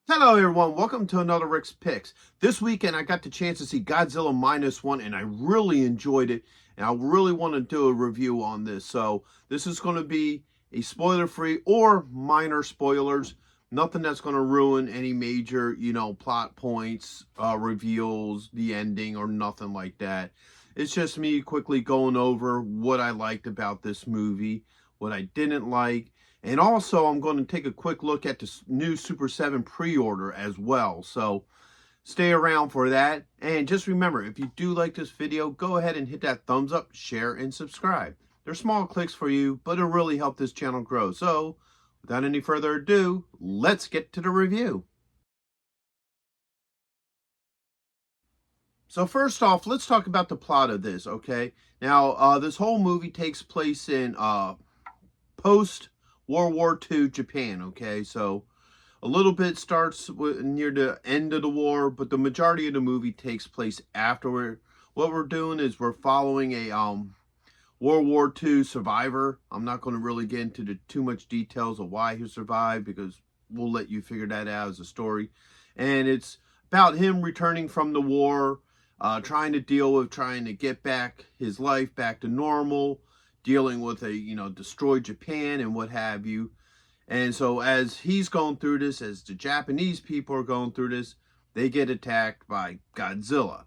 Hello everyone, welcome to another Rick's Picks. This weekend I got the chance to see Godzilla Minus One and I really enjoyed it, and I really want to do a review on this. So this is going to be a spoiler-free or minor spoilers. Nothing that's going to ruin any major, plot points, reveals, the ending, or nothing like that. It's just me quickly going over what I liked about this movie, what I didn't like. And also, I'm going to take a quick look at the new Super 7 pre-order as well. So, stay around for that. And just remember, if you do like this video, go ahead and hit that thumbs up, share, and subscribe. They're small clicks for you, but it'll really help this channel grow. So, without any further ado, let's get to the review. So first off, let's talk about the plot of this, okay? Now, this whole movie takes place in post World War II Japan, okay? So a little bit starts near the end of the war, but the majority of the movie takes place afterward. What we're doing is we're following a World War II survivor. I'm not going to really get into too much details of why he survived, because we'll let you figure that out as a story. And it's about him returning from the war, trying to get back his life back to normal, dealing with a, destroyed Japan and what have you. And so as he's going through this, as the Japanese people are going through this, they get attacked by Godzilla.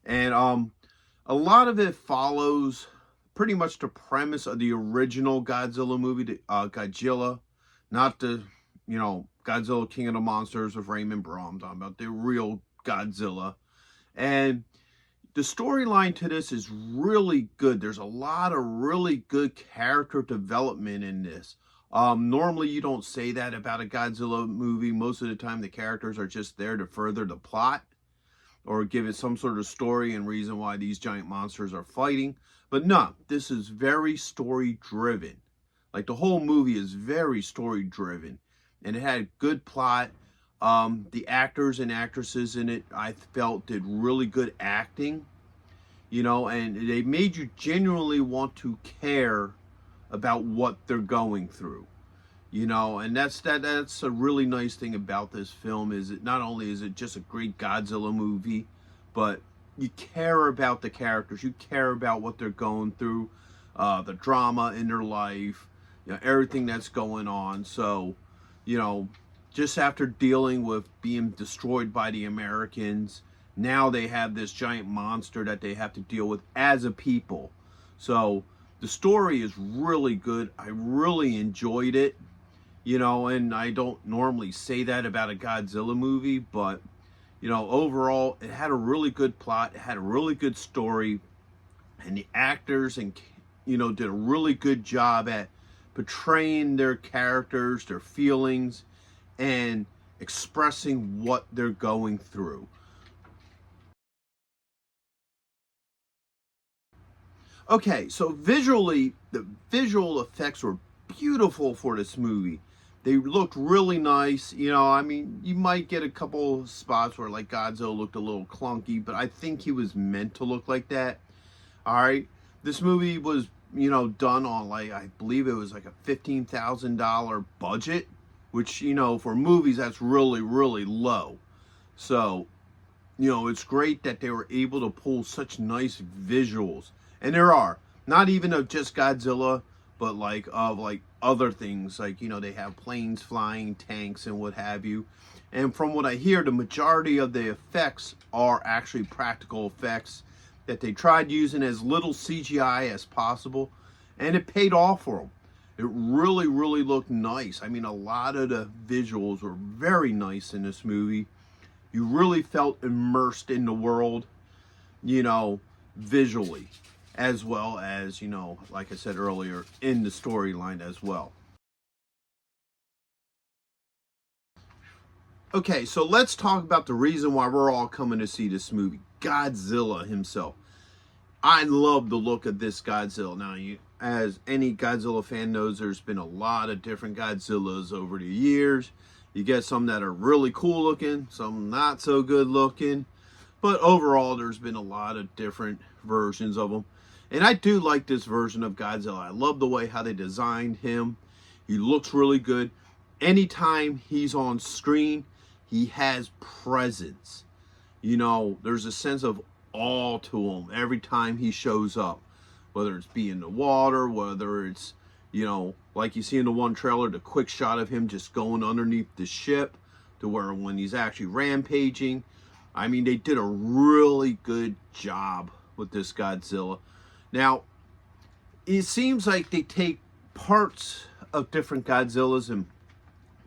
And a lot of it follows pretty much the premise of the original Godzilla movie, Godzilla, not the, Godzilla King of the Monsters with Raymond Burr. I'm talking about the real Godzilla. And the storyline to this is really good. There's a lot of really good character development in this. Normally you don't say that about a Godzilla movie. Most of the time the characters are just there to further the plot or give it some sort of story and reason why these giant monsters are fighting. But no, this is very story driven. Like, the whole movie is very story driven, and it had good plot. The actors and actresses in it, I felt, did really good acting, and they made you genuinely want to care about what they're going through, and that's a really nice thing about this film. Is it not only is it just a great Godzilla movie, but you care about the characters, you care about what they're going through, the drama in their life, everything that's going on. So, just after dealing with being destroyed by the Americans, now they have this giant monster that they have to deal with as a people. So the story is really good. I really enjoyed it, and I don't normally say that about a Godzilla movie, but, overall, it had a really good plot. It had a really good story, and the actors did a really good job at portraying their characters, their feelings, and expressing what they're going through. Okay, so visually, the visual effects were beautiful for this movie. They looked really nice. You might get a couple spots where, like, Godzilla looked a little clunky, but I think he was meant to look like that. All right, this movie was, done on, like, I believe it was like a $15,000 budget, which, for movies, that's really, really low. So, it's great that they were able to pull such nice visuals. And there are, not even of just Godzilla, but of other things. Like, they have planes flying, tanks, and what have you. And from what I hear, the majority of the effects are actually practical effects that they tried using as little CGI as possible. And it paid off for them. It really, really looked nice. I mean, a lot of the visuals were very nice in this movie. You really felt immersed in the world, visually, as well as, like I said earlier, in the storyline as well. Okay, so let's talk about the reason why we're all coming to see this movie. Godzilla himself. I love the look of this Godzilla. Now, as any Godzilla fan knows, there's been a lot of different Godzillas over the years. You get some that are really cool looking, some not so good looking. But overall, there's been a lot of different versions of them. And I do like this version of Godzilla. I love the way how they designed him. He looks really good. Anytime he's on screen, He has presence. You know, there's a sense of awe to him every time he shows up, whether it's being in the water, whether it's, you know, like you see in the one trailer, the quick shot of him just going underneath the ship, to where when he's actually rampaging. I mean, they did a really good job with this Godzilla. Now, it seems like they take parts of different Godzillas and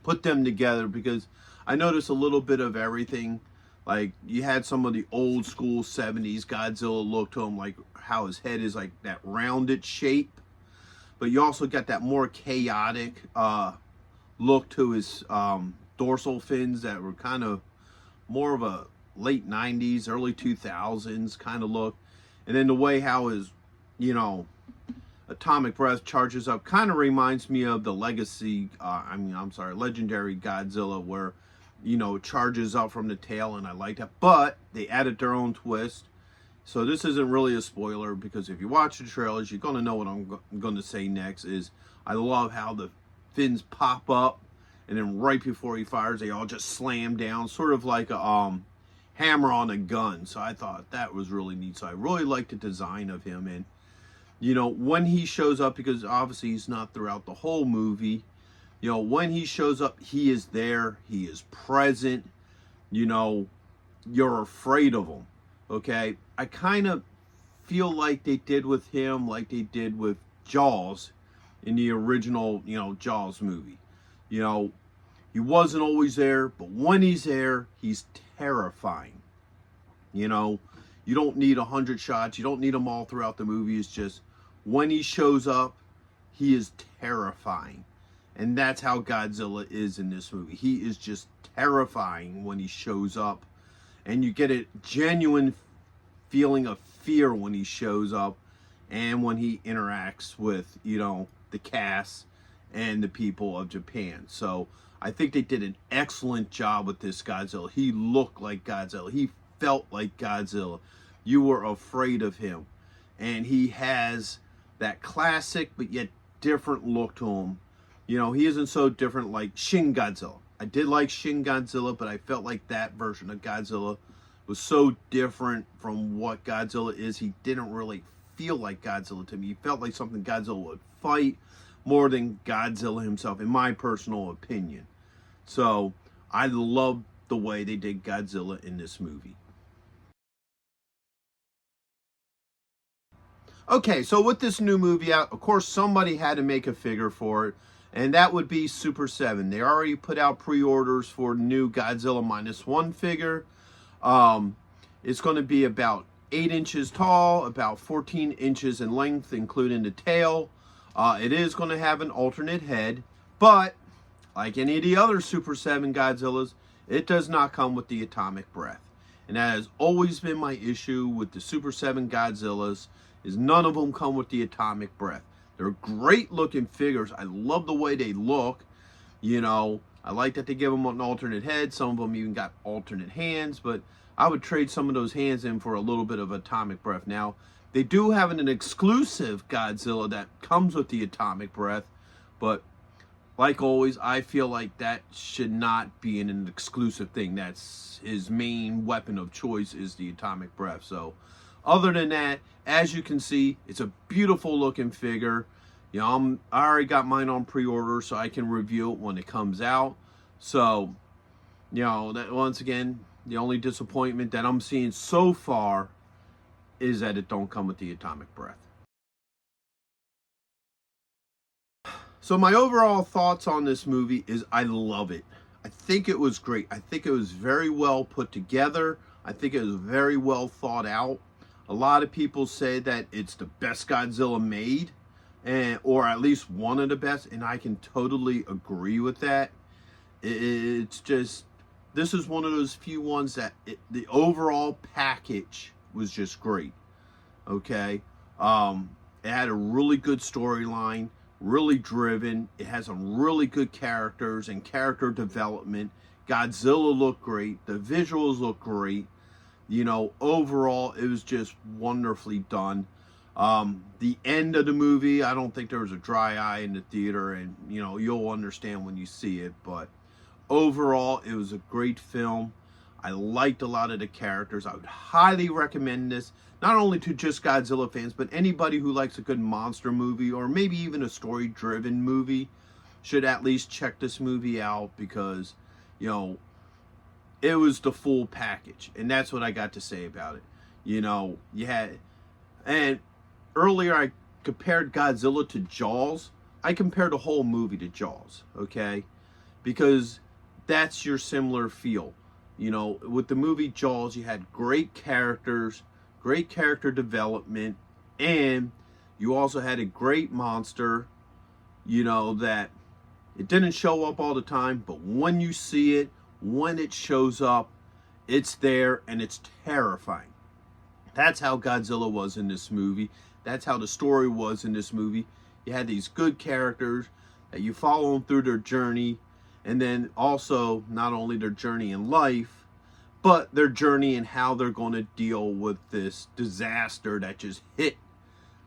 put them together, because I noticed a little bit of everything. Like, you had some of the old school 70s Godzilla look to him, like how his head is like that rounded shape. But you also got that more chaotic look to his dorsal fins that were kind of more of a late 90s, early 2000s kind of look. And then the way how his, you know, atomic breath charges up kind of reminds me of the legendary Godzilla, where, you know, it charges up from the tail, and I like that. But they added their own twist. So this isn't really a spoiler, because if you watch the trailers, you're going to know what I'm going to say next. Is I love how the fins pop up, and then right before he fires, they all just slam down, sort of like a hammer on a gun. So I thought that was really neat. So I really like the design of him. And, you know, when he shows up, because obviously he's not throughout the whole movie, you know, when he shows up, he is there, he is present, you know, you're afraid of him, okay? I kind of feel like they did with him like they did with Jaws in the original, you know, Jaws movie. You know, he wasn't always there, but when he's there, he's terrifying. You know, you don't need 100 shots, you don't need them all throughout the movie. It's just when he shows up, he is terrifying. And that's how Godzilla is in this movie. He is just terrifying when he shows up. And you get a genuine feeling of fear when he shows up and when he interacts with, you know, the cast and the people of Japan. So I think they did an excellent job with this Godzilla. He looked like Godzilla. He felt like Godzilla. You were afraid of him. And he has that classic but yet different look to him. You know, he isn't so different like Shin Godzilla. I did like Shin Godzilla, but I felt like that version of Godzilla was so different from what Godzilla is. He didn't really feel like Godzilla to me. He felt like something Godzilla would fight more than Godzilla himself, in my personal opinion. So I love the way they did Godzilla in this movie. Okay, so with this new movie out, of course, somebody had to make a figure for it, and that would be Super 7. They already put out pre-orders for new Godzilla Minus One figure. It's going to be about 8 inches tall, about 14 inches in length, including the tail. It is going to have an alternate head, but like any of the other Super 7 Godzillas, it does not come with the atomic breath. And that has always been my issue with the Super 7 Godzillas, is none of them come with the atomic breath. They're great looking figures. I love the way they look. You know, I like that they give them an alternate head. Some of them even got alternate hands, but I would trade some of those hands in for a little bit of atomic breath. Now, they do have an exclusive Godzilla that comes with the atomic breath, but like always, I feel like that should not be an exclusive thing. That's his main weapon of choice, is the atomic breath. So other than that, as you can see, it's a beautiful looking figure. You know, I already got mine on pre-order, so I can review it when it comes out. So, you know, that once again, the only disappointment that I'm seeing so far is that it don't come with the atomic breath. So my overall thoughts on this movie is I love it. I think it was great. I think it was very well put together. I think it was very well thought out. A lot of people say that it's the best Godzilla made, or at least one of the best, and I can totally agree with that. It's just, this is one of those few ones that the overall package was just great. Okay, it had a really good storyline, really driven. It has some really good characters and character development. Godzilla looked great. The visuals look great. You know, overall, it was just wonderfully done. The end of the movie, I don't think there was a dry eye in the theater, and, you know, you'll understand when you see it. But overall, it was a great film. I liked a lot of the characters. I would highly recommend this, not only to just Godzilla fans, but anybody who likes a good monster movie or maybe even a story-driven movie should at least check this movie out, because, you know, it was the full package. And that's what I got to say about it. You know, and earlier I compared Godzilla to Jaws. I compared the whole movie to Jaws, okay? Because that's your similar feel. You know, with the movie Jaws, you had great characters, great character development, and you also had a great monster, you know, that it didn't show up all the time, but when you see it, when it shows up, it's there and it's terrifying. That's how Godzilla was in this movie. That's how the story was in this movie. You had these good characters that you follow them through their journey, and then also not only their journey in life, but their journey in how they're going to deal with this disaster that just hit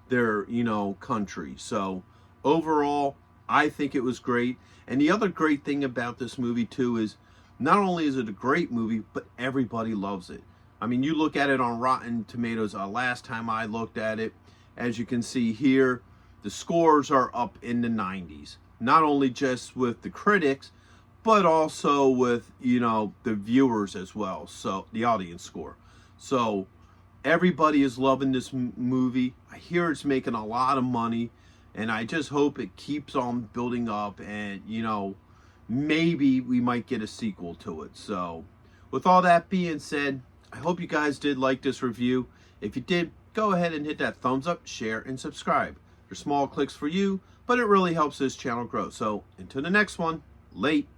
their, you know, country. So overall, I think it was great. And the other great thing about this movie too is not only is it a great movie, but everybody loves it. I mean, you look at it on Rotten Tomatoes. Last time I looked at it, as you can see here, the scores are up in the 90s. Not only just with the critics, but also with, you know, the viewers as well. So the audience score. So everybody is loving this movie. I hear it's making a lot of money, and I just hope it keeps on building up, and, you know, maybe we might get a sequel to it. So with all that being said, I hope you guys did like this review. If you did, go ahead and hit that thumbs up, share, and subscribe. They're small clicks for you, but it really helps this channel grow. So until the next one, late.